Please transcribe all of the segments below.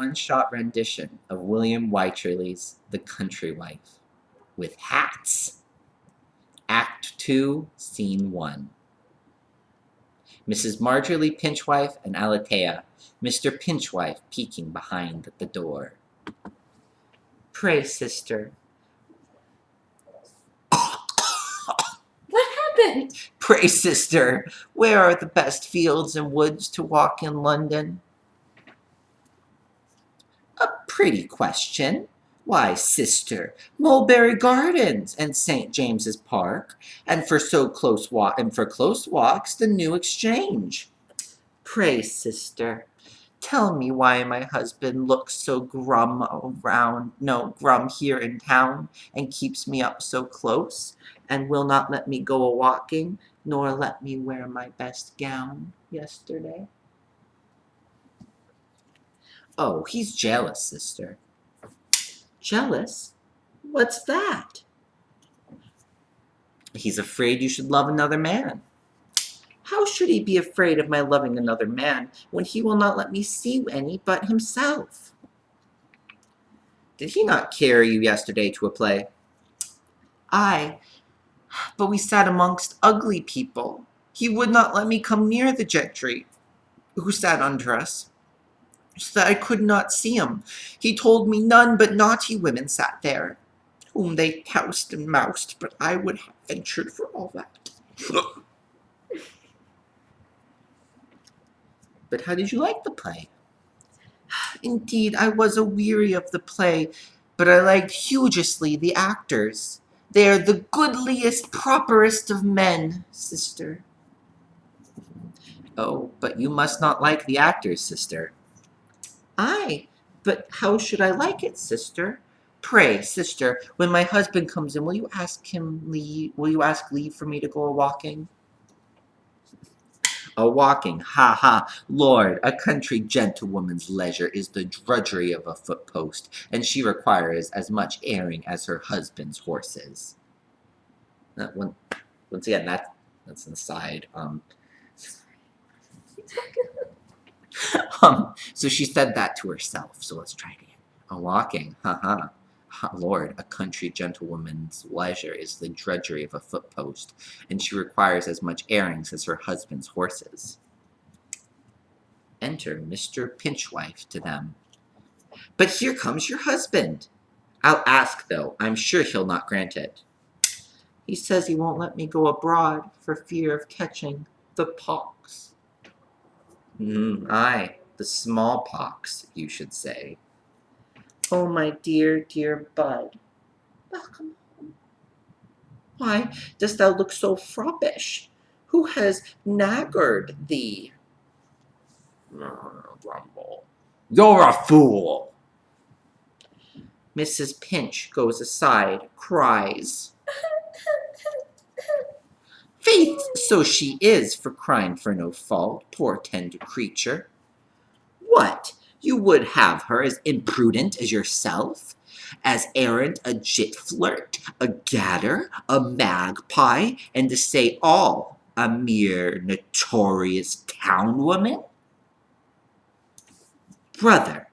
one-shot rendition of William Wycherley's The Country Wife, with hats. Act 2, Scene 1. Mrs. Marjorie Pinchwife and Alatea, Mr. Pinchwife peeking behind the door. Pray, sister. What happened? Pray, sister, where are the best fields and woods to walk in London? A pretty question. Why, sister, Mulberry Gardens and St. James's Park, and for close walks, the New Exchange. Pray, sister, tell me why my husband looks so grum here in town, and keeps me up so close, and will not let me go a-walking, nor let me wear my best gown yesterday. Oh, he's jealous, sister. Jealous? What's that? He's afraid you should love another man. How should he be afraid of my loving another man when he will not let me see any but himself? Did he not carry you yesterday to a play? Aye, but we sat amongst ugly people. He would not let me come near the gentry who sat under us, so that I could not see him. He told me none but naughty women sat there, whom they housed and moused, but I would have ventured for all that. But how did you like the play? Indeed, I was a-weary of the play, but I liked hugely the actors. They are the goodliest, properest of men, sister. Oh, but you must not like the actors, sister. Aye, but how should I like it, sister? Pray, sister, when my husband comes in, will you ask leave for me to go a-walking? A-walking, ha ha, Lord, a country gentlewoman's leisure is the drudgery of a foot-post, and she requires as much airing as her husband's horses. Once again, that's an aside. So she said that to herself, so let's try it again. A-walking, ha ha. Lord, a country gentlewoman's leisure is the drudgery of a foot-post, and she requires as much airings as her husband's horses. Enter Mr. Pinchwife to them. But here comes your husband. I'll ask, though. I'm sure he'll not grant it. He says he won't let me go abroad for fear of catching the pox. Aye, the smallpox, you should say. Oh, my dear, dear bud, welcome home. Why dost thou look so froppish? Who has naggered thee? Grumble. You're a fool! Mrs. Pinch goes aside, cries. Faith, so she is, for crying for no fault, poor tender creature. What, you would have her as imprudent as yourself? As errant a git-flirt, a gadder, a magpie, and to say all, a mere notorious town-woman? Brother,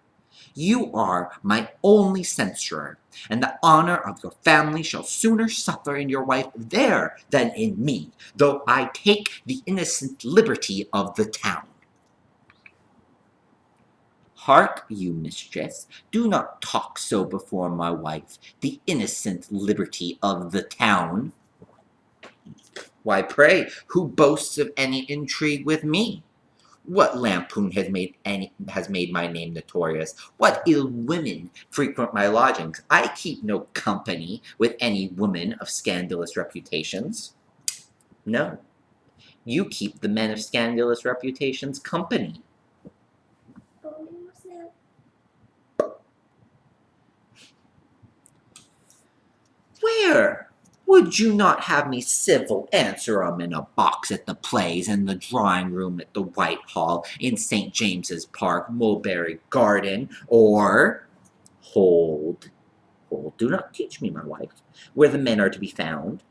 you are my only censurer, and the honor of your family shall sooner suffer in your wife there than in me, though I take the innocent liberty of the town. Hark you, mistress, do not talk so before my wife, the innocent liberty of the town. Why, pray, who boasts of any intrigue with me? What lampoon has made my name notorious? What ill women frequent my lodgings? I keep no company with any woman of scandalous reputations. No, you keep the men of scandalous reputations company. Where? Would you not have me civil answer 'em in a box at the plays, in the drawing-room at the Whitehall, in St. James's Park, Mulberry Garden, or— Hold, do not teach me, my wife, where the men are to be found.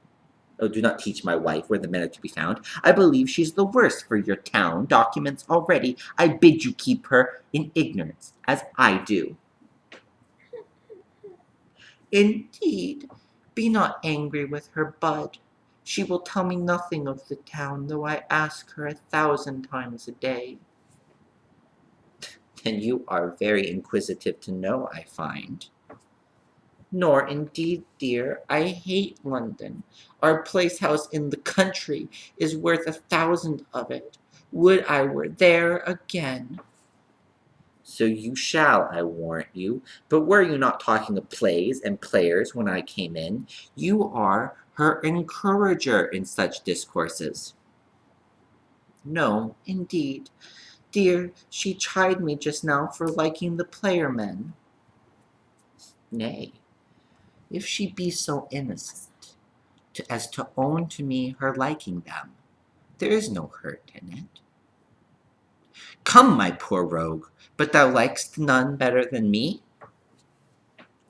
Oh, do not teach my wife where the men are to be found. I believe she's the worst for your town documents already. I bid you keep her in ignorance, as I do. Indeed, be not angry with her, Bud. She will tell me nothing of the town, though I ask her 1,000 times a day. Then you are very inquisitive to know, I find. Nor indeed, dear. I hate London. Our place house in the country is worth 1,000 of it. Would I were there again. So you shall, I warrant you. But were you not talking of plays and players when I came in? You are her encourager in such discourses. No, indeed. Dear, she chid me just now for liking the player men. Nay, if she be so innocent as to own to me her liking them, there is no hurt in it. Come, my poor rogue, but thou likest none better than me?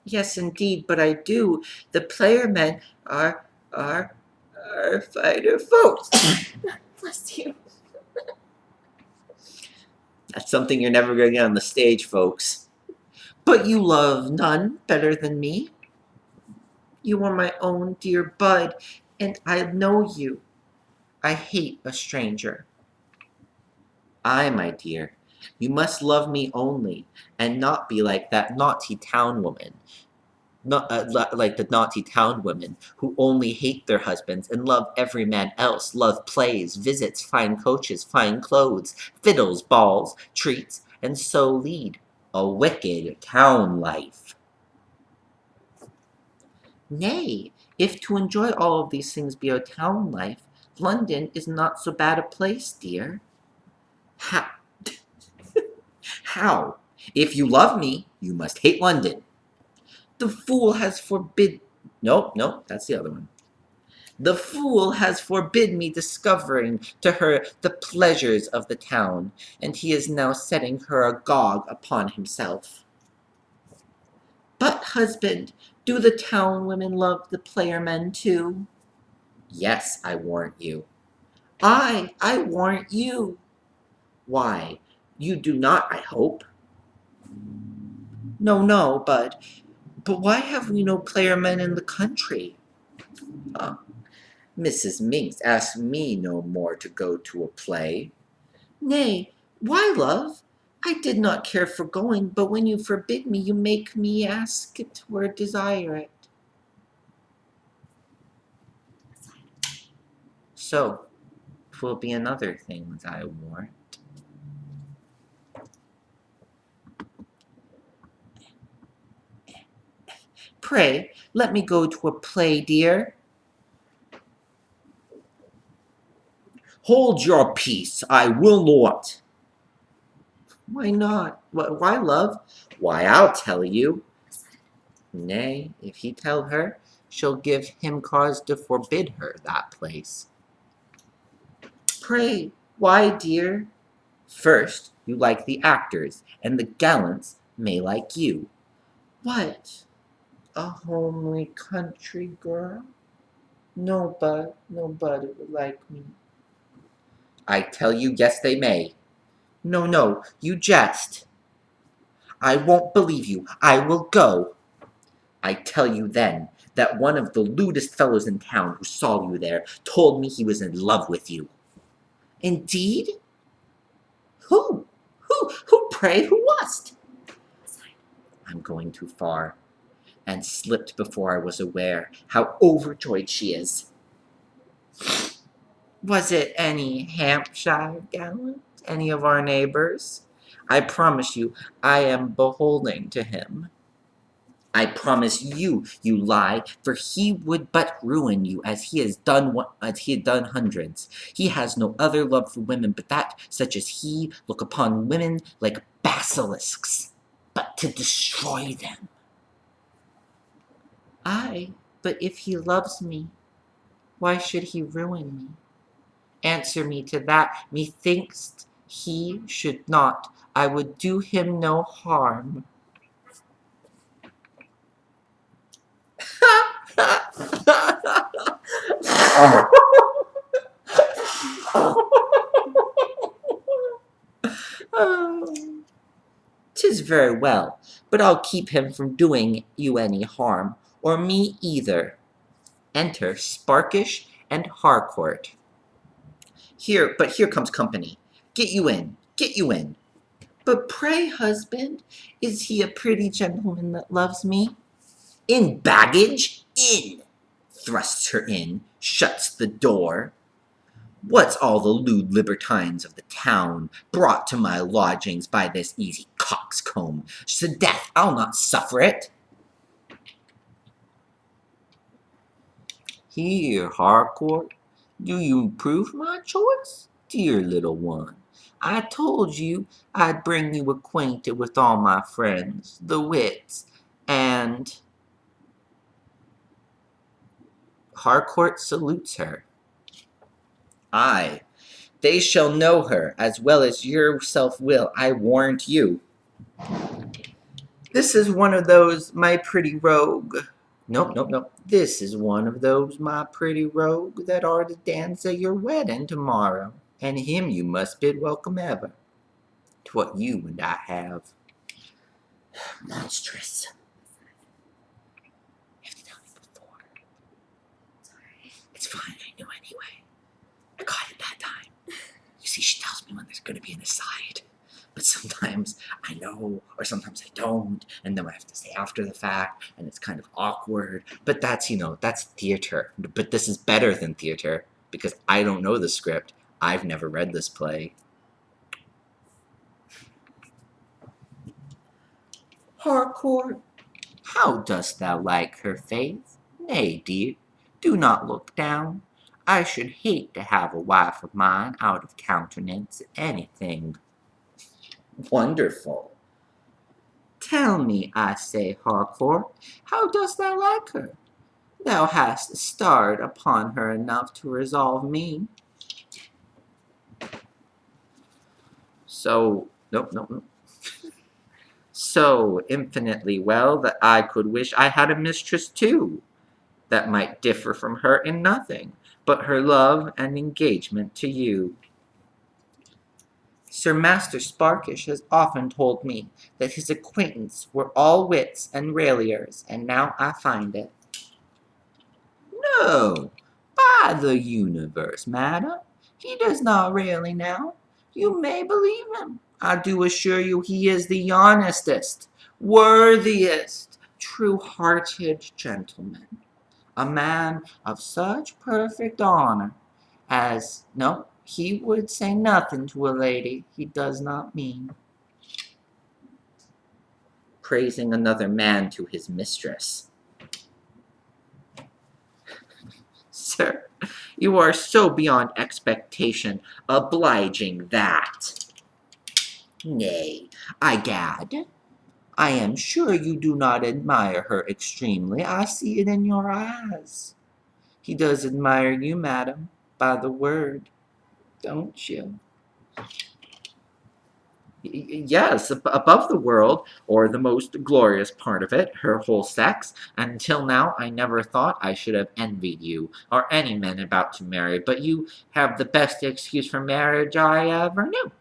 Yes, indeed, but I do. The player men are fighter folks. Bless you. That's something you're never going to get on the stage, folks. But you love none better than me. You are my own dear Bud, and I know you. I hate a stranger. Ay, my dear, you must love me only, and not be like that naughty town woman. Not like the naughty town women who only hate their husbands and love every man else, love plays, visits, fine coaches, fine clothes, fiddles, balls, treats, and so lead a wicked town life. Nay, if to enjoy all of these things be a town life, London is not so bad a place, dear. How? How? If you love me, you must hate London. The fool has forbid. Nope, that's the other one. The fool has forbid me discovering to her the pleasures of the town, and he is now setting her agog upon himself. But, husband, do the town women love the player men too? Yes, I warrant you. I warrant you. Why, you do not, I hope. No, but why have we no player men in the country? Mrs. Minks asked me no more to go to a play. Nay, why, love? I did not care for going, but when you forbid me, you make me ask it or desire it. So, 'twill be another thing, I warrant. Pray, let me go to a play, dear. Hold your peace, I will not. Why not? Why, love? Why, I'll tell you. Nay, if he tell her, she'll give him cause to forbid her that place. Pray, why, dear? First, you like the actors, and the gallants may like you. What? A homely country girl? Nobody would like me. I tell you, yes, they may. No, you jest. I won't believe you. I will go. I tell you then that one of the lewdest fellows in town who saw you there told me he was in love with you. Indeed? Who? Who, pray, who was't? I'm going too far, and slipped before I was aware how overjoyed she is. Was it any Hampshire gallant? Any of our neighbors? I promise you, I am beholding to him. I promise you, you lie, for he would but ruin you as he had done hundreds. He has no other love for women but that such as he look upon women like basilisks, but to destroy them. Ay, but if he loves me, why should he ruin me? Answer me to that. Methinks he should not. I would do him no harm. Oh, 'tis very well, but I'll keep him from doing you any harm, or me either. Enter Sparkish and Harcourt. Here comes company. Get you in, get you in. But pray, husband, is he a pretty gentleman that loves me? In baggage? In! Thrusts her in, shuts the door. What's all the lewd libertines of the town brought to my lodgings by this easy coxcomb? 'Sdeath, I'll not suffer it. Here, Harcourt, do you approve my choice? Dear little one, I told you I'd bring you acquainted with all my friends, the wits, and Harcourt salutes her. Aye, they shall know her as well as yourself will, I warrant you. This is one of those, my pretty rogue. Nope. This is one of those, my pretty rogue, that are to dance at your wedding tomorrow, and him you must bid welcome ever. 'Twhat you and I have. Monstrous. You have to tell me before. Sorry. It's fine, I knew anyway. I caught it that time. You see, she tells me when there's going to be an aside. But sometimes I know, or sometimes I don't, and then I have to say after the fact, and it's kind of awkward. But that's, that's theater. But this is better than theater, because I don't know the script. I've never read this play. Harcourt, how dost thou like her face? Nay, dear, do not look down. I should hate to have a wife of mine out of countenance anything. Wonderful. Tell me, I say, Harcourt, how dost thou like her? Thou hast starred upon her enough to resolve me. Nope. So infinitely well that I could wish I had a mistress too, that might differ from her in nothing, but her love and engagement to you. Sir Master Sparkish has often told me that his acquaintance were all wits and railleries, and now I find it. No, by the universe, madam, he does not rail now. You may believe him. I do assure you he is the honestest, worthiest, true-hearted gentleman. A man of such perfect honor as, no, he would say nothing to a lady he does not mean. Praising another man to his mistress. Sir, you are so beyond expectation obliging that. Nay, egad, I am sure you do not admire her extremely. I see it in your eyes. He does admire you, madam, by the word, don't you? Yes, above the world, or the most glorious part of it, her whole sex. Until now I never thought I should have envied you, or any men about to marry, but you have the best excuse for marriage I ever knew.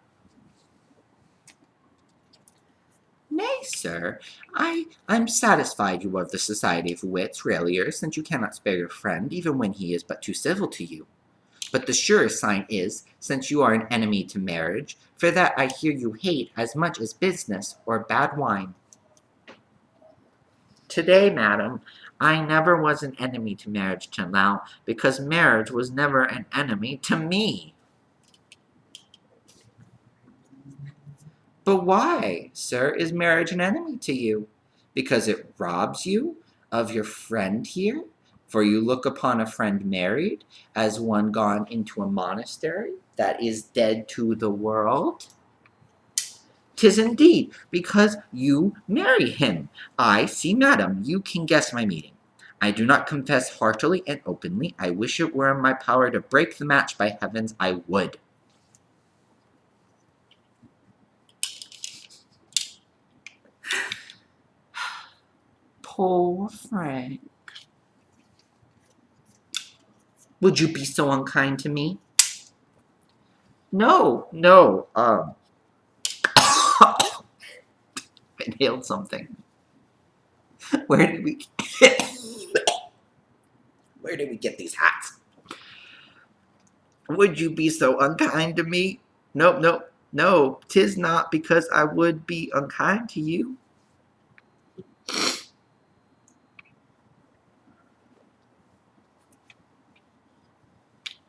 Nay, sir, I'm satisfied you are of the society of wits, railleurs, since you cannot spare your friend, even when he is but too civil to you. But the surest sign is, since you are an enemy to marriage, for that I hear you hate as much as business or bad wine. Today, madam, I never was an enemy to marriage till now, because marriage was never an enemy to me. But why, sir, is marriage an enemy to you? Because it robs you of your friend here? For you look upon a friend married as one gone into a monastery that is dead to the world? 'Tis indeed because you marry him. I see, madam, you can guess my meaning. I do not confess heartily and openly. I wish it were in my power to break the match, by heavens, I would. Poor Frank. Would you be so unkind to me? No, no, inhaled something. Where did we Where did we get these hats? Would you be so unkind to me? Nope, nope, no, 'tis not because I would be unkind to you.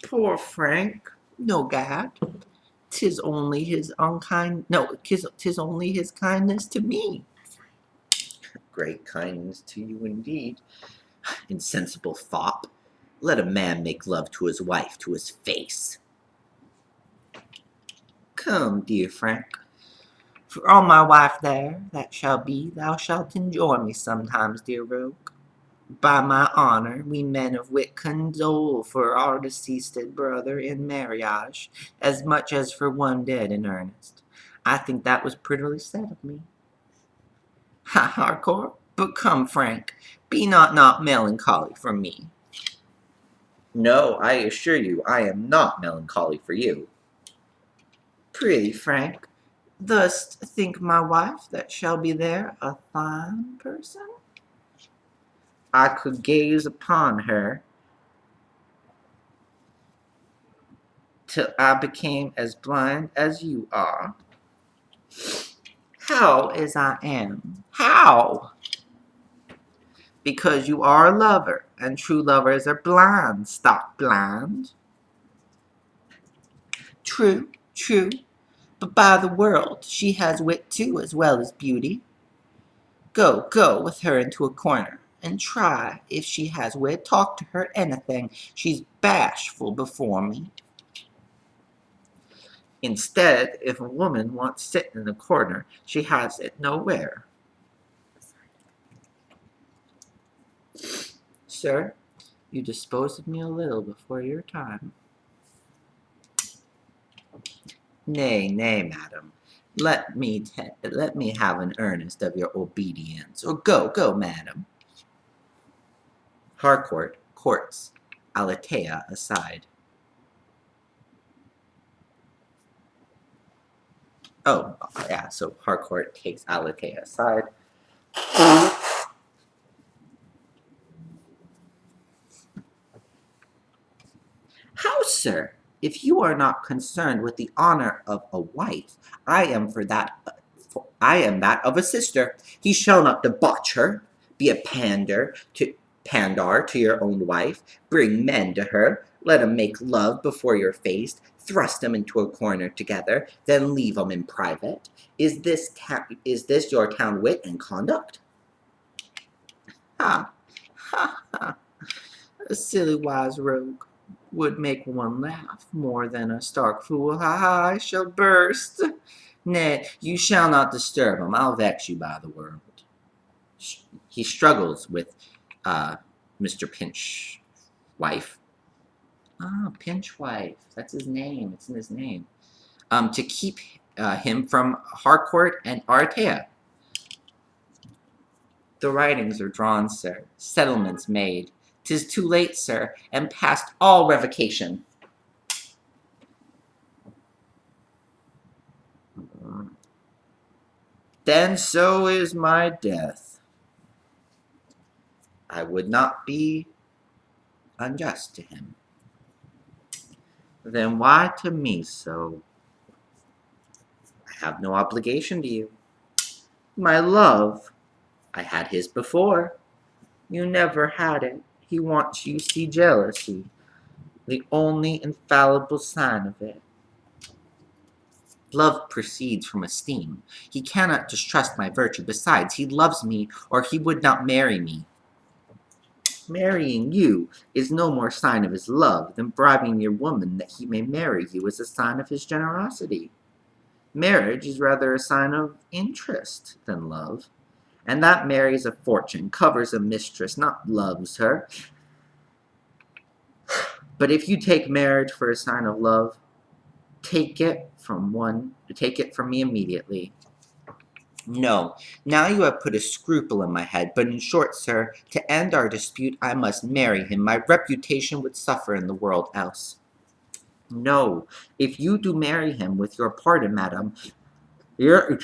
Poor Frank. No, gad. 'Tis only his unkind. No, 'tis only his kindness to me. Great kindness to you indeed. Insensible fop. Let a man make love to his wife to his face. Come, dear Frank. For all my wife there, that shall be, thou shalt enjoy me sometimes, dear rogue. By my honour, we men of wit condole for our deceased brother in marriage, as much as for one dead in earnest. I think that was prettily said of me. Ha, Harcourt, but come, Frank, be not melancholy for me. No, I assure you, I am not melancholy for you. Prithee, Frank, dost think my wife that shall be there a fine person? I could gaze upon her till I became as blind as you are. How as I am? How? Because you are a lover, and true lovers are blind, stock blind. True, true, but by the world, she has wit too, as well as beauty. Go, go with her into a corner, and try if she has wit. Talk to her anything. She's bashful before me. Instead, if a woman wants sit in a corner, she has it nowhere. Sir, you dispose of me a little before your time. Nay, nay, madam, let me have an earnest of your obedience, or go, go, madam. Harcourt courts Alatea aside. Oh, yeah, so Harcourt takes Alatea aside. How, sir? If you are not concerned with the honor of a wife, I am that of a sister. He shall not debauch her, be a pandar to your own wife, bring men to her, let 'em make love before your face, thrust 'em into a corner together, then leave 'em in private. Is this your town wit and conduct? Ha, ha, ha. A silly wise rogue would make one laugh more than a stark fool. Ha ha, I shall burst. Nay, you shall not disturb him. I'll vex you by the world. He struggles with Mr. Pinch wife. Ah, Pinch wife. That's his name. It's in his name. To keep him from Harcourt and Artea. The writings are drawn, sir. Settlements made. 'Tis too late, sir, and past all revocation. Then so is my death. I would not be unjust to him. Then why to me so? I have no obligation to you. My love, I had his before. You never had it. He wants you see jealousy, the only infallible sign of it. Love proceeds from esteem. He cannot distrust my virtue. Besides, he loves me, or he would not marry me. Marrying you is no more sign of his love than bribing your woman that he may marry you is a sign of his generosity. Marriage is rather a sign of interest than love, and that marries a fortune, covers a mistress, not loves her. But if you take marriage for a sign of love, take it from me immediately. No, now you have put a scruple in my head, but in short, sir, to end our dispute, I must marry him. My reputation would suffer in the world else. No, if you do marry him, with your pardon, madam, your,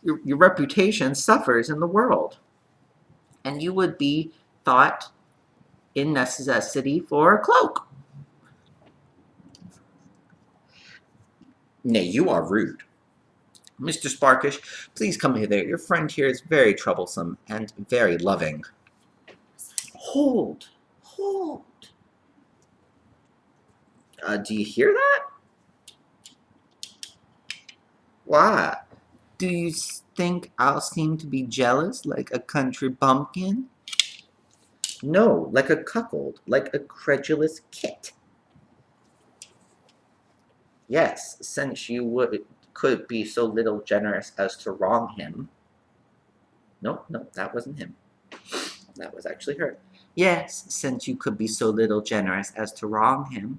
your reputation suffers in the world, and you would be thought in necessity for a cloak. Nay, you are rude. Mr. Sparkish, please come hither. Your friend here is very troublesome and very loving. Hold, hold. Do you hear that? Why? Do you think I'll seem to be jealous like a country bumpkin? No, like a cuckold, like a credulous kit. Yes, since you could be so little generous as to wrong him. No, that wasn't him. That was actually her. Yes, since you could be so little generous as to wrong him.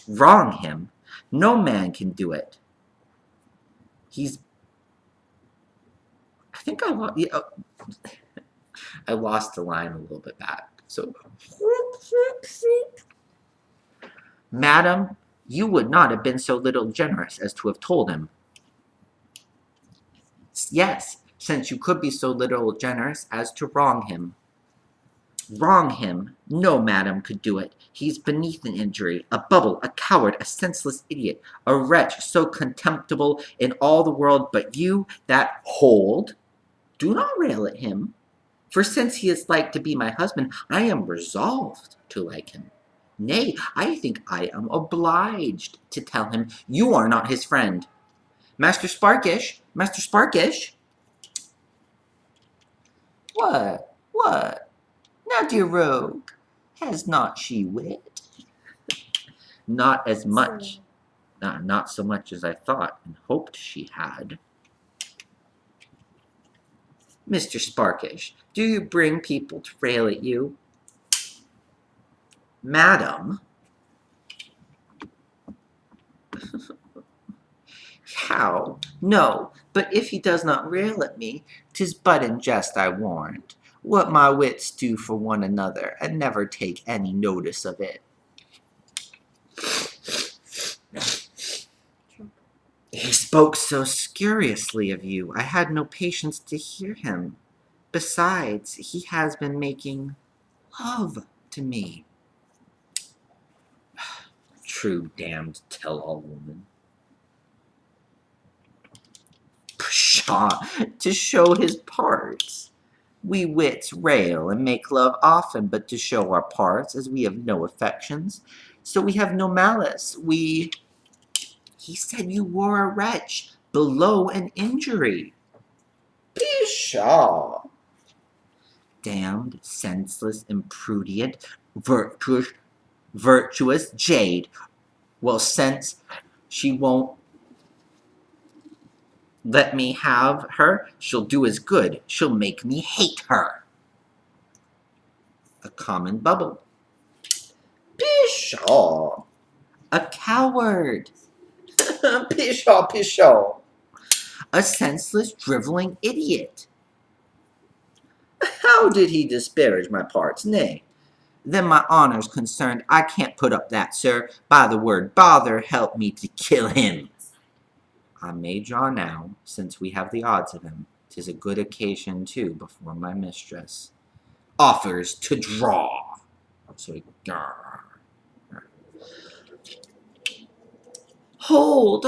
Wrong him? No man can do it. I think I lost the line a little bit back. So, madam, you would not have been so little generous as to have told him. Yes, since you could be so little generous as to wrong him. Wrong him? No, madam, could do it. He's beneath an injury, a bubble, a coward, a senseless idiot, a wretch so contemptible in all the world but you that hold. Do not rail at him, for since he is like to be my husband, I am resolved to like him. Nay, I think I am obliged to tell him you are not his friend. Master Sparkish, Master Sparkish. What? Now, dear rogue, has not she wit? Not as much, not so much as I thought and hoped she had. Mr. Sparkish, do you bring people to rail at you? Madam. How? No, but if he does not rail at me, 'tis but in jest I warrant. What my wits do for one another, and never take any notice of it. He spoke so scuriously of you, I had no patience to hear him. Besides, he has been making love to me. True damned tell-all woman. Pshaw! To show his parts. We wits rail and make love often, but to show our parts, as we have no affections, so we have no malice. He said you were a wretch, below an injury. Pshaw! Damned, senseless, imprudent, virtuous jade. Well, since she won't let me have her, she'll do as good. She'll make me hate her. A common bubble. Pshaw! A coward. Pshaw. A senseless, driveling idiot. How did he disparage my parts? Nay, then my honor's concerned. I can't put up that, sir. By the word bother, help me to kill him. I may draw now, since we have the odds of him. 'Tis a good occasion, too, before my mistress offers to draw. So he... Hold.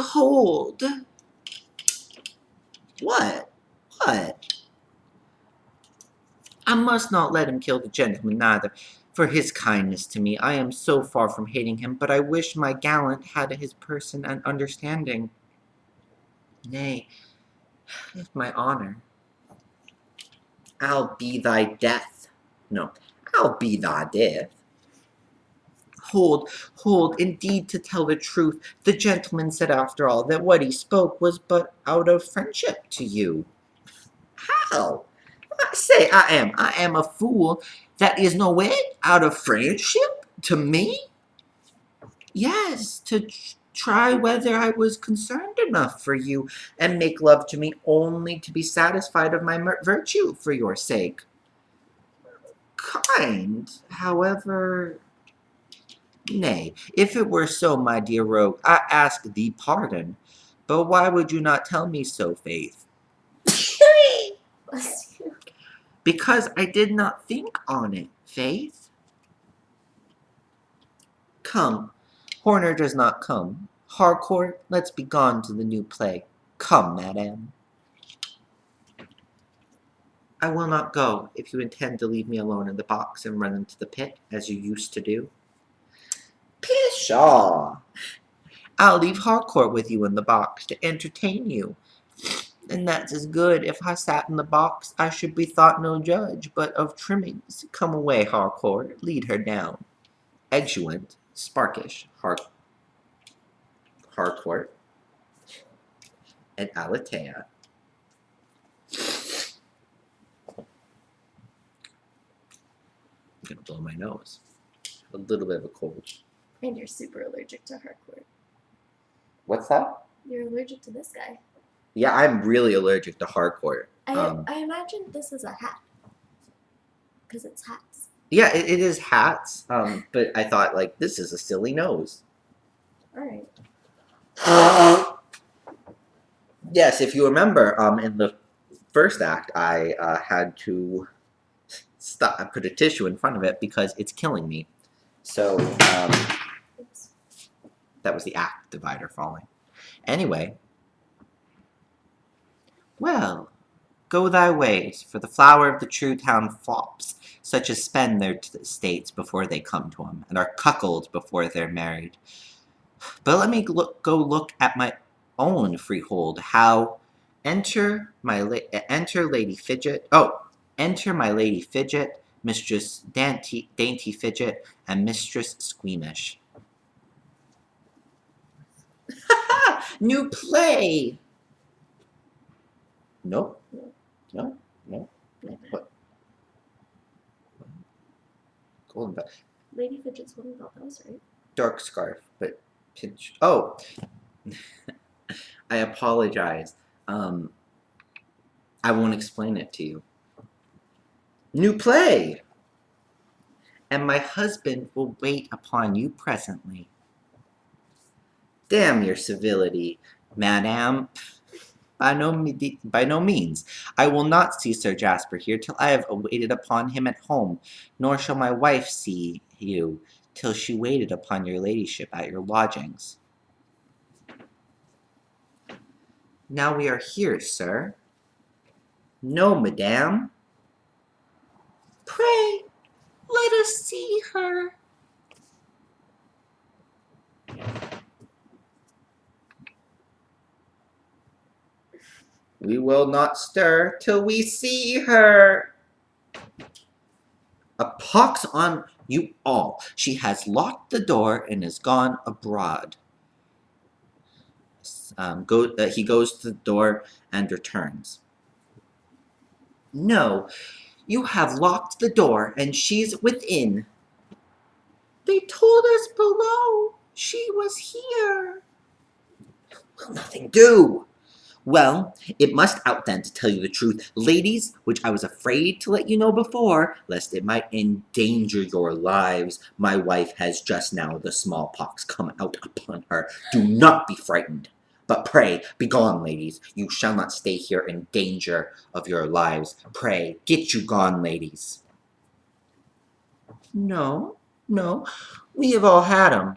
What? I must not let him kill the gentleman neither, for his kindness to me. I am so far from hating him, but I wish my gallant had his person and understanding. Nay, if my honor, I'll be thy death. No, I'll be thy death. Hold, indeed, to tell the truth, the gentleman said after all that what he spoke was but out of friendship to you. How? I say I am a fool. That is no way out of friendship to me. Yes, to try whether I was concerned enough for you, and make love to me only to be satisfied of my virtue for your sake. Kind, however, nay, if it were so, my dear rogue, I ask thee pardon. But why would you not tell me so, Faith? Bless you. Because I did not think on it, Faith. Come, Horner does not come. Harcourt, let's be gone to the new play. Come, madam. I will not go, if you intend to leave me alone in the box and run into the pit, as you used to do. Pshaw! I'll leave Harcourt with you in the box to entertain you. And that's as good. If I sat in the box, I should be thought no judge, but of trimmings. Come away, Harcourt, lead her down. Exeunt, Sparkish, Harcourt, and Alatea. I'm gonna blow my nose. A little bit of a cold. And you're super allergic to Harcourt. What's that? You're allergic to this guy. Yeah, I'm really allergic to Harcourt. I imagine this is a hat. Because it's hats. Yeah, it is hats. But I thought, like, this is a silly nose. Alright. Yes, if you remember, in the first act, I had to put a tissue in front of it because it's killing me. So, Oops. that was the act divider falling. Anyway. Well, go thy ways, for the flower of the true town flops, such as spend their estates before they come to 'em, and are cuckold before they're married. But let me go look at my own freehold, how enter Lady Fidget, enter my Lady Fidget, Mistress Dainty Fidget, and Mistress Squeamish. New play! Nope. No. What? Golden Bell. Lady Fidget's one of those, right? Dark Scarf, but pinch. Oh! I apologize. I won't explain it to you. New play! And my husband will wait upon you presently. Damn your civility, madam. By no means. I will not see Sir Jasper here till I have waited upon him at home, nor shall my wife see you till she waited upon your ladyship at your lodgings. Now we are here, sir. No, madam. Pray, let us see her. We will not stir till we see her. A pox on you all. She has locked the door and is gone abroad. He goes to the door and returns. No, you have locked the door and she's within. They told us below she was here. Will nothing do? Well, it must out then, to tell you the truth, ladies, which I was afraid to let you know before, lest it might endanger your lives. My wife has just now the smallpox come out upon her. Do not be frightened. But pray, begone, ladies. You shall not stay here in danger of your lives. Pray, get you gone, ladies. No, we have all had 'em.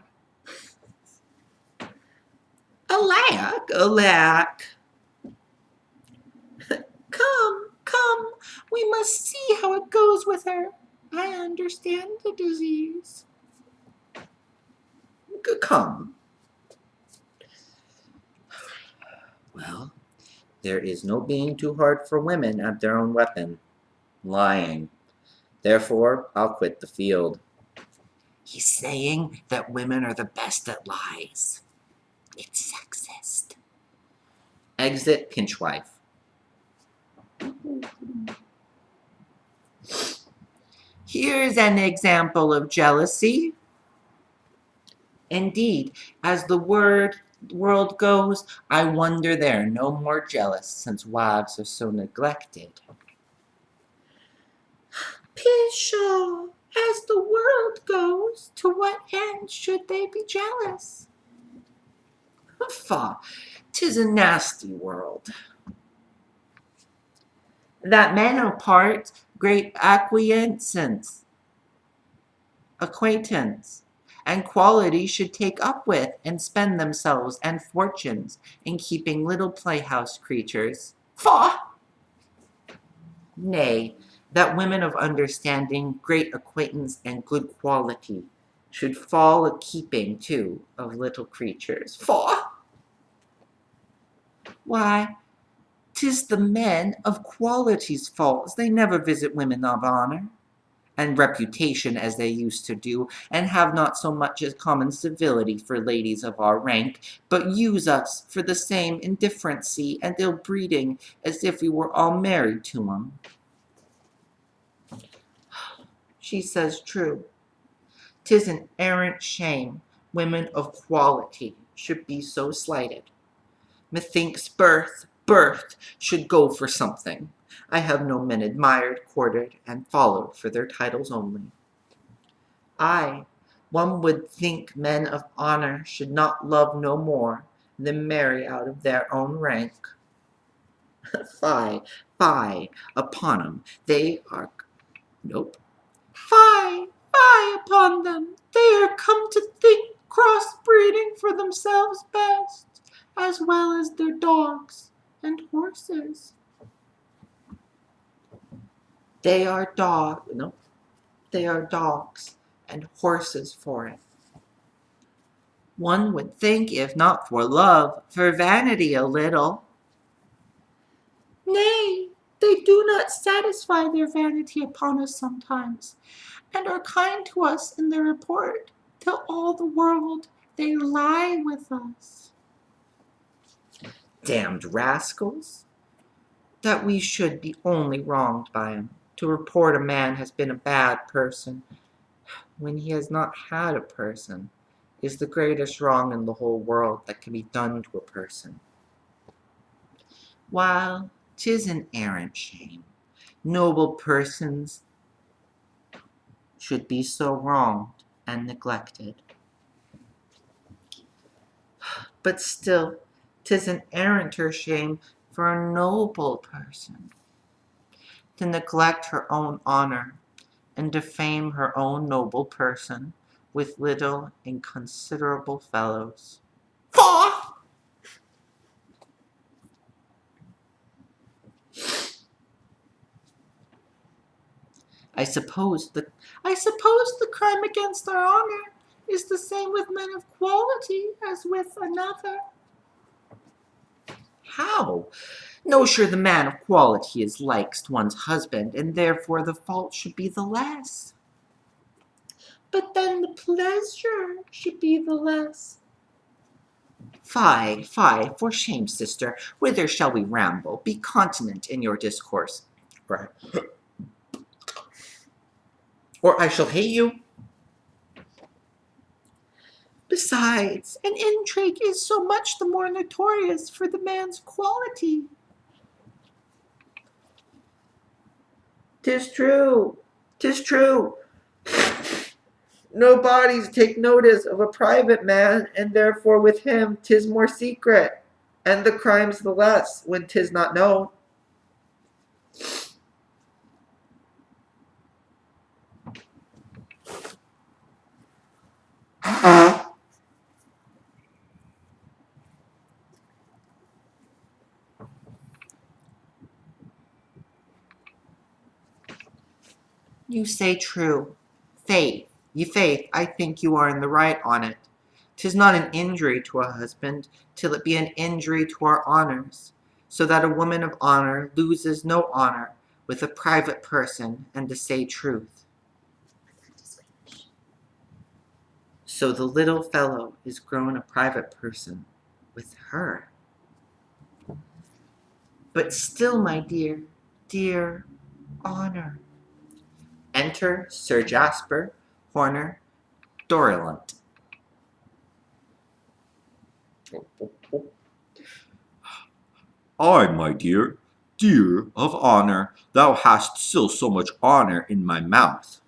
Alack. Come, we must see how it goes with her. I understand the disease. Come. Well, there is no being too hard for women at their own weapon. Lying. Therefore, I'll quit the field. He's saying that women are the best at lies. It's sexist. Exit Pinchwife. Here's an example of jealousy. Indeed, as the world goes, I wonder they're no more jealous, since wives are so neglected. Pshaw! As the world goes, to what end should they be jealous? Faugh! 'Tis a nasty world. That men impart great acquiescence, and quality should take up with and spend themselves and fortunes in keeping little playhouse creatures. Faugh! Nay, that women of understanding, great acquaintance, and good quality should fall a keeping too of little creatures. Faugh! Why, 'tis the men of quality's faults. They never visit women of honor and reputation as they used to do, and have not so much as common civility for ladies of our rank, but use us for the same indifferency and ill-breeding as if we were all married to 'em. She says true. 'Tis an arrant shame women of quality should be so slighted. Methinks birth should go for something. I have known men admired, courted, and followed for their titles only. Aye, one would think men of honor should not love no more than marry out of their own rank. Fie, fie upon 'em, they are, nope. Fie, fie upon them, they are come to think cross-breeding for themselves best, as well as their dogs and horses. They are dogs and horses for it. One would think, if not for love, for vanity a little. Nay, they do not satisfy their vanity upon us sometimes, and are kind to us in their report, tell all the world they lie with us. Damned rascals! That we should be only wronged by 'em. To report a man has been a bad person, when he has not had a person, is the greatest wrong in the whole world that can be done to a person. While 'tis an arrant shame, noble persons should be so wronged and neglected. But still, 'tis an arranter shame for a noble person to neglect her own honor and defame her own noble person with little inconsiderable fellows. Faugh! I suppose the crime against our honor is the same with men of quality as with another. How? No, sure, the man of quality is likes one's husband, and therefore the fault should be the less. But then the pleasure should be the less. Fie, fie, for shame, sister, whither shall we ramble? Be continent in your discourse, or I shall hate you. Besides, an intrigue is so much the more notorious for the man's quality. 'Tis true, 'tis true. No bodies take notice of a private man, and therefore with him 'tis more secret, and the crime's the less when 'tis not known. You say true. Faith, I think you are in the right on it. 'Tis not an injury to a husband, till it be an injury to our honors, so that a woman of honor loses no honor with a private person, and to say truth. So the little fellow is grown a private person with her. But still, my dear, dear honor. Enter Sir Jasper Horner Dorillant. Ay, my dear, dear of honor, thou hast still so much honor in my mouth.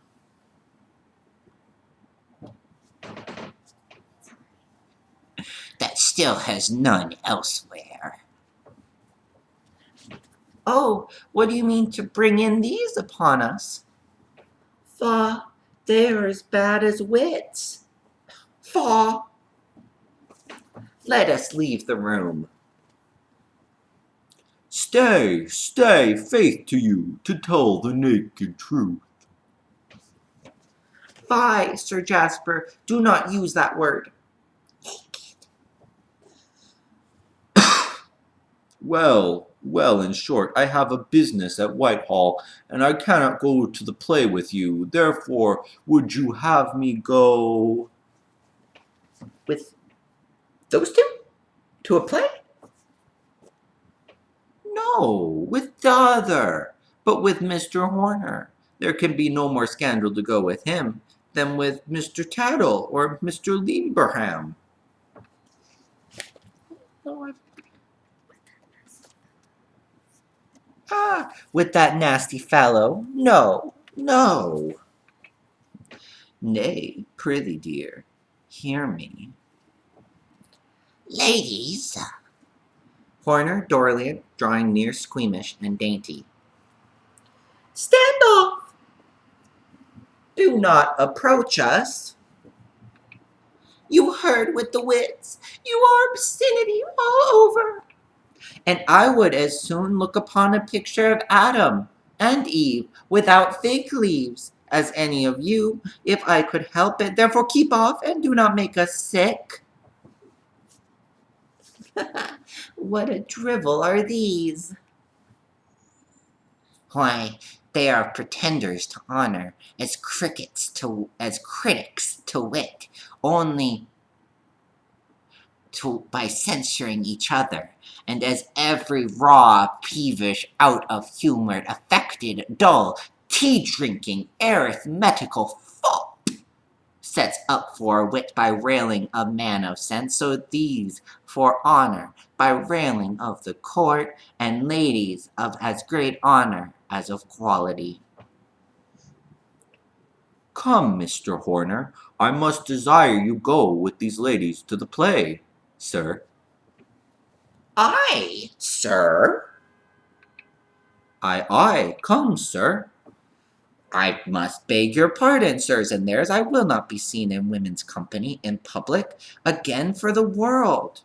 That still has none elsewhere. Oh, what do you mean to bring in these upon us? Faugh, they are as bad as wits. Faugh! Let us leave the room. Stay, stay, faith to you, to tell the naked truth. Fie, Sir Jasper, do not use that word. Naked. Well, well, in short, I have a business at Whitehall, and I cannot go to the play with you. Therefore, would you have me go? With those two? To a play? No, with the other, but with Mr. Horner. There can be no more scandal to go with him than with Mr. Tattle or Mr. Limberham. Ah, with that nasty fellow? No, no. Nay, prithee, dear, hear me. Ladies, Horner, Dorliet, drawing near squeamish and dainty. Stand off! Do not approach us. You heard with the wits. You are obscenity all over. And I would as soon look upon a picture of Adam and Eve without fig leaves as any of you, if I could help it. Therefore keep off and do not make us sick. What a drivel are these? Why, they are pretenders to honor, as critics to wit, only by censuring each other, and as every raw, peevish, out-of-humored, affected, dull, tea-drinking, arithmetical fop sets up for wit by railing a man of sense, so these for honor by railing of the court, and ladies of as great honor as of quality. Come, Mr. Horner, I must desire you go with these ladies to the play, sir. I, sir? Aye, come, sir. I must beg your pardon, sirs and theirs. I will not be seen in women's company in public again for the world.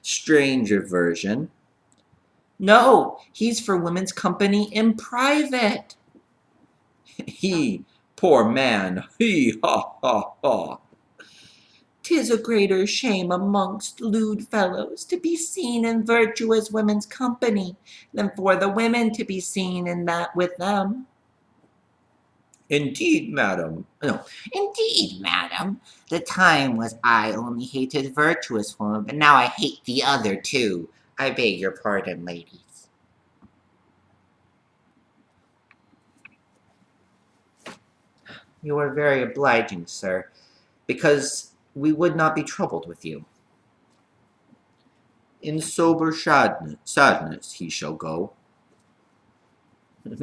Strange aversion. No, he's for women's company in private. He, poor man, he, ha, ha, ha. 'Tis a greater shame amongst lewd fellows to be seen in virtuous women's company than for the women to be seen in that with them. Indeed, madam. No, indeed, madam, the time was I only hated virtuous women, but now I hate the other too. I beg your pardon, ladies. You are very obliging, sir, because we would not be troubled with you. In sober sadness he shall go.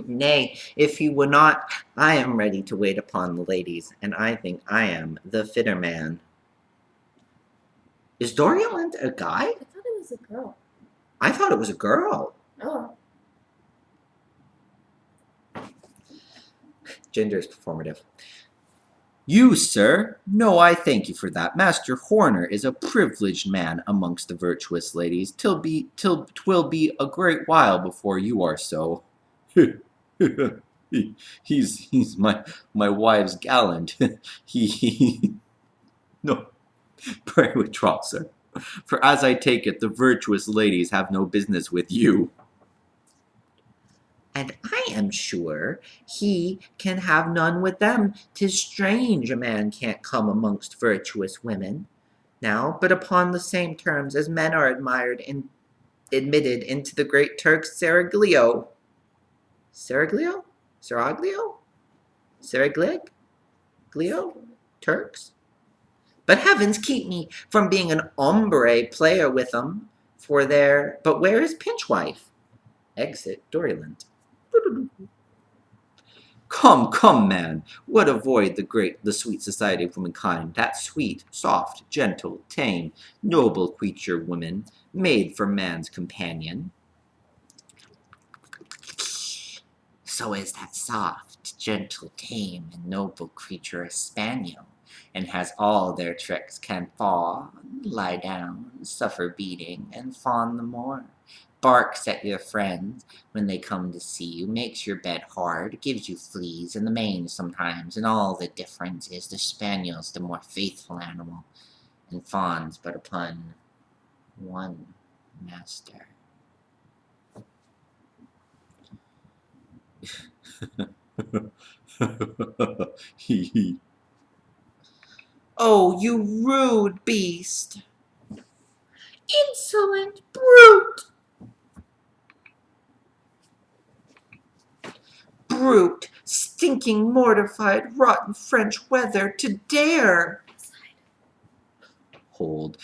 Nay, if he would not, I am ready to wait upon the ladies, and I think I am the fitter man. Is Dorian a guy? I thought it was a girl. I thought it was a girl. Oh. Gender is performative. You, sir? No, I thank you for that. Master Horner is a privileged man amongst the virtuous ladies. Twill be a great while before you are so. he's my wife's gallant. he no, pray withdraw, sir. For as I take it, the virtuous ladies have no business with you. And I am sure he can have none with them. 'Tis strange a man can't come amongst virtuous women now, but upon the same terms as men are admitted into the great Turk's Seraglio. Seraglio? Seraglio? Seraglig? Glio? Turks? But heavens keep me from being an ombre player with 'em. But where is Pinchwife? Exit Doryland. Come, come, man, what avoid the sweet society of womankind, that sweet, soft, gentle, tame, noble creature woman, made for man's companion. So is that soft, gentle, tame, and noble creature a spaniel, and has all their tricks, can fawn, lie down, suffer beating, and fawn the more. Barks at your friends when they come to see you, makes your bed hard, gives you fleas in the mane sometimes, and all the difference is the spaniel's the more faithful animal, and fawns but upon one master. Oh, you rude beast! Insolent brute! Brute, stinking, mortified, rotten French weather, to dare! Hold,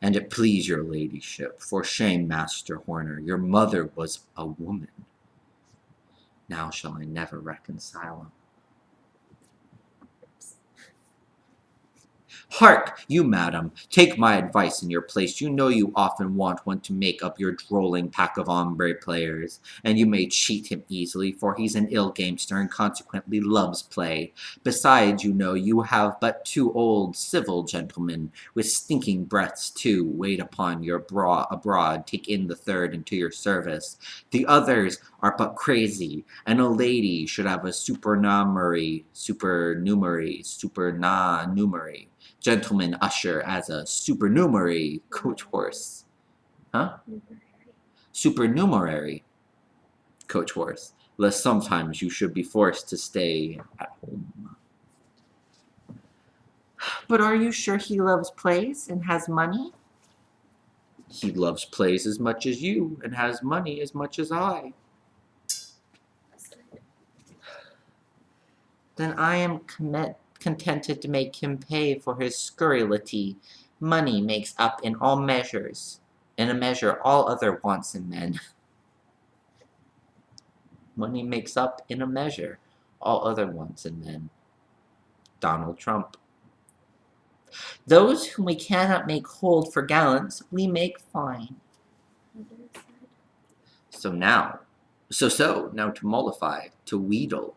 and it please your ladyship, for shame, Master Horner, your mother was a woman. Now shall I never reconcile 'em. Hark, you madam, take my advice in your place. You know you often want one to make up your drolling pack of ombre players, and you may cheat him easily, for he's an ill gamester and consequently loves play. Besides, you know you have but 2 old civil gentlemen, with stinking breaths too, wait upon your abroad, take in the third into your service. The others are but crazy, and a lady should have a supernumerary gentleman usher as a supernumerary coach horse. Huh? Supernumerary coach horse, lest sometimes you should be forced to stay at home. But are you sure he loves plays and has money? He loves plays as much as you, and has money as much as I. Then I am contented to make him pay for his scurrility. Money makes up in all measures, in a measure, all other wants in men. Money makes up in a measure all other wants in men. Donald Trump. Those whom we cannot make hold for gallants, we make fine. Now to mollify, to wheedle.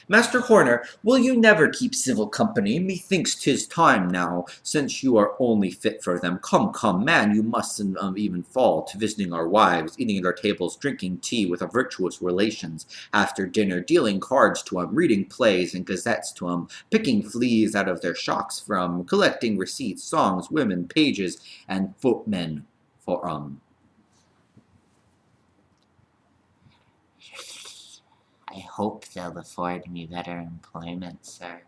Master Horner, will you never keep civil company? Methinks 'tis time now, since you are only fit for them. Come, come, man, you mustn't even fall to visiting our wives, eating at our tables, drinking tea with our virtuous relations, after dinner, dealing cards to 'em, reading plays and gazettes to 'em, picking fleas out of their shocks from, collecting receipts, songs, women, pages, and footmen for 'em. I hope they'll afford me better employment, sir.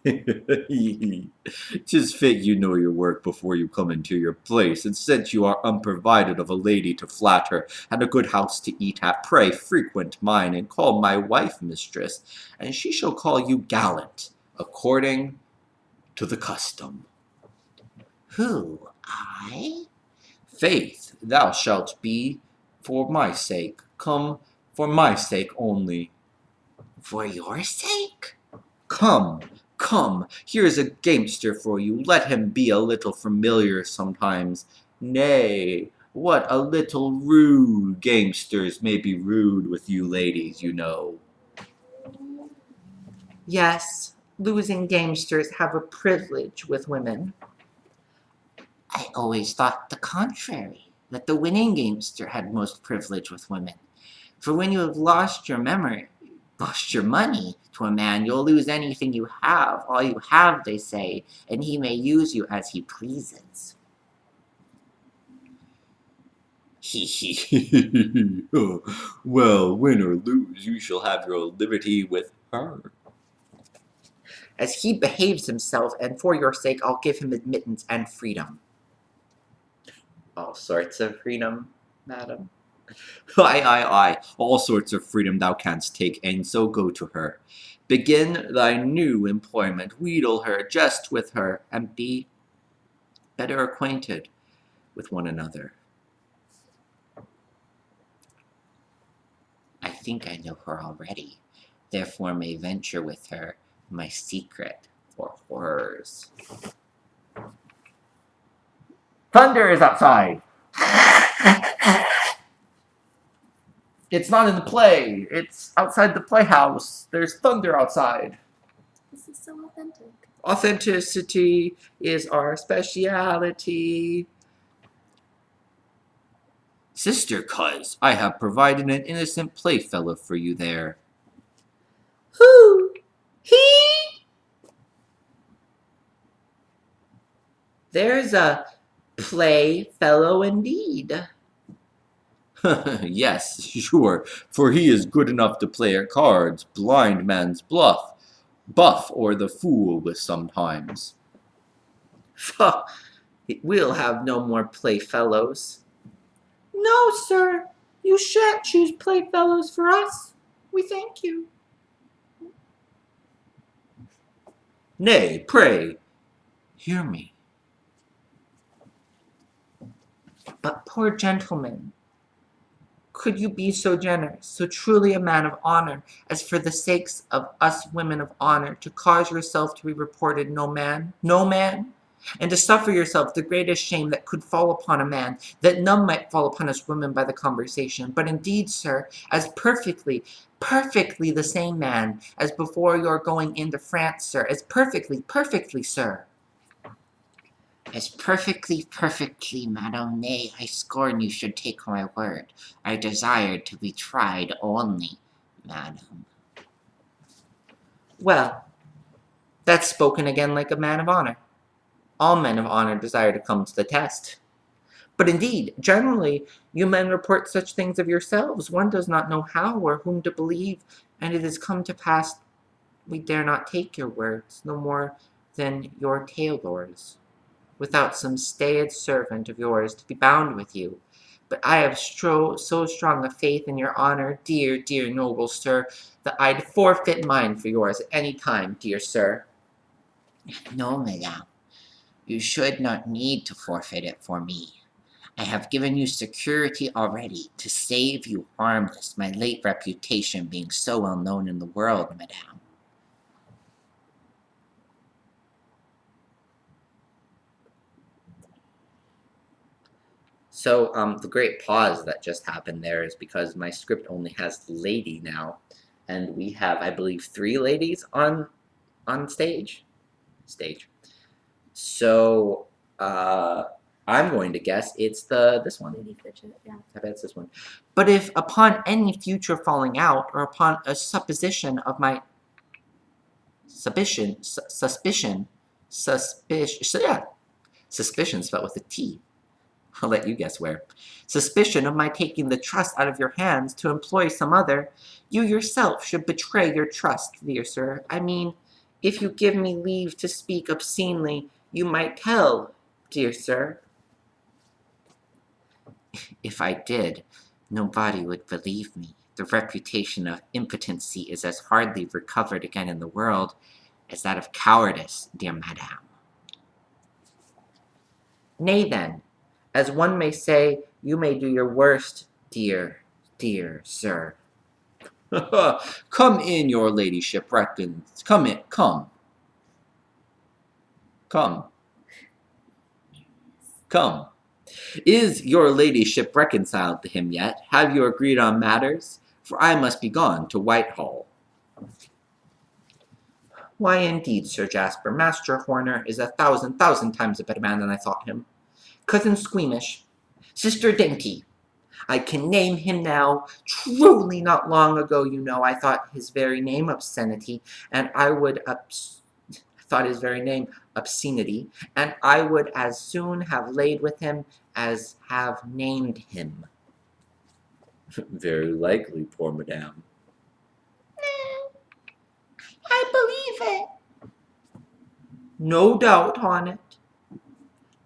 'Tis fit you know your work before you come into your place, and since you are unprovided of a lady to flatter, and a good house to eat at, pray frequent mine, and call my wife mistress, and she shall call you gallant, according to the custom. Who, I? Faith, thou shalt be for my sake. Come for my sake only. For your sake? Come, come, here is a gamester for you. Let him be a little familiar sometimes. Nay, what a little rude. Gamesters may be rude with you ladies, you know. Yes, losing gamesters have a privilege with women. I always thought the contrary, that the winning gamester had most privilege with women. For when you have lost your money to a man, you'll lose anything you have, all you have, they say, and he may use you as he pleases. Well, win or lose, you shall have your liberty with her. As he behaves himself, and for your sake, I'll give him admittance and freedom. All sorts of freedom, madam. Aye, all sorts of freedom thou canst take, and so go to her. Begin thy new employment, wheedle her, jest with her, and be better acquainted with one another. I think I know her already, therefore may venture with her my secret for horrors. Thunder is outside! It's not in the play. It's outside the playhouse. There's thunder outside. This is so authentic. Authenticity is our speciality. Sister Cuz, I have provided an innocent playfellow for you there. Who? He? There's a playfellow indeed. Yes, sure, for he is good enough to play at cards, blind man's bluff, buff or the fool with sometimes. We'll have no more playfellows. No, sir. You shan't choose playfellows for us. We thank you. Nay, pray, hear me. But poor gentleman, could you be so generous, so truly a man of honor, as for the sakes of us women of honor, to cause yourself to be reported no man, and to suffer yourself the greatest shame that could fall upon a man, that none might fall upon us women by the conversation, but indeed, sir, as perfectly the same man as before your going into France, sir, as perfectly, sir. As perfectly, madam. Nay, I scorn you should take my word. I desired to be tried only, madam. Well, that's spoken again like a man of honor. All men of honor desire to come to the test. But indeed, generally, you men report such things of yourselves. One does not know how or whom to believe, and it has come to pass we dare not take your words, no more than your tailors, without some staid servant of yours to be bound with you. But I have so strong a faith in your honor, dear noble sir, that I'd forfeit mine for yours at any time, dear sir. No, madame, you should not need to forfeit it for me. I have given you security already to save you harmless, my late reputation being so well known in the world, madame. So, the great pause that just happened there is because my script only has lady now, and we have, I believe, 3 ladies on stage. So, I'm going to guess it's this one. Lady Fidget, yeah. I bet it's this one. But if upon any future falling out, or upon a suspicion of my suspicion spelled with a T. I'll let you guess where. Suspicion of my taking the trust out of your hands to employ some other, you yourself should betray your trust, dear sir. I mean, if you give me leave to speak obscenely, you might tell, dear sir. If I did, nobody would believe me. The reputation of impotency is as hardly recovered again in the world as that of cowardice, dear madame. Nay then, as one may say, you may do your worst, dear sir. Come in, your ladyship reckons. Come in, come. Is your ladyship reconciled to him yet? Have you agreed on matters? For I must be gone to Whitehall. Why, indeed, Sir Jasper, Master Horner is 1,000 times a better man than I thought him. Cousin Squeamish, Sister Dainty, I can name him now. Truly not long ago, you know, I thought his very name obscenity, and I would and I would as soon have laid with him as have named him. Very likely, poor madame. I believe it. No doubt on it.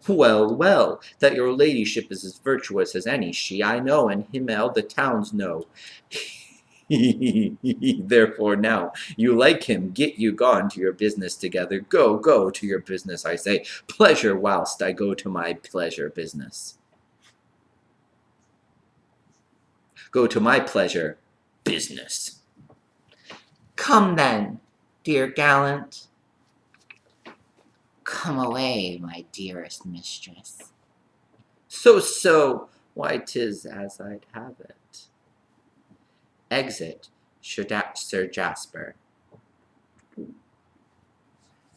Well, well, that your ladyship is as virtuous as any she I know, and him all the towns know. Therefore now, you like him, get you gone to your business together. Go, go to your business, I say. Pleasure whilst I go to my pleasure business. Go to my pleasure business. Come then, dear gallant. Come away, my dearest mistress. So, why 'tis as I'd have it. Exit, Sir Jasper.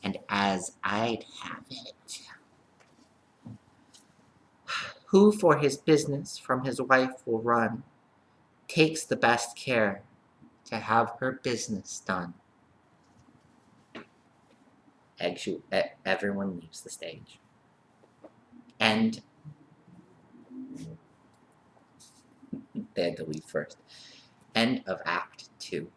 And as I'd have it. Who for his business from his wife will run, takes the best care to have her business done. Everyone leaves the stage. And they had to leave first. End of Act 2.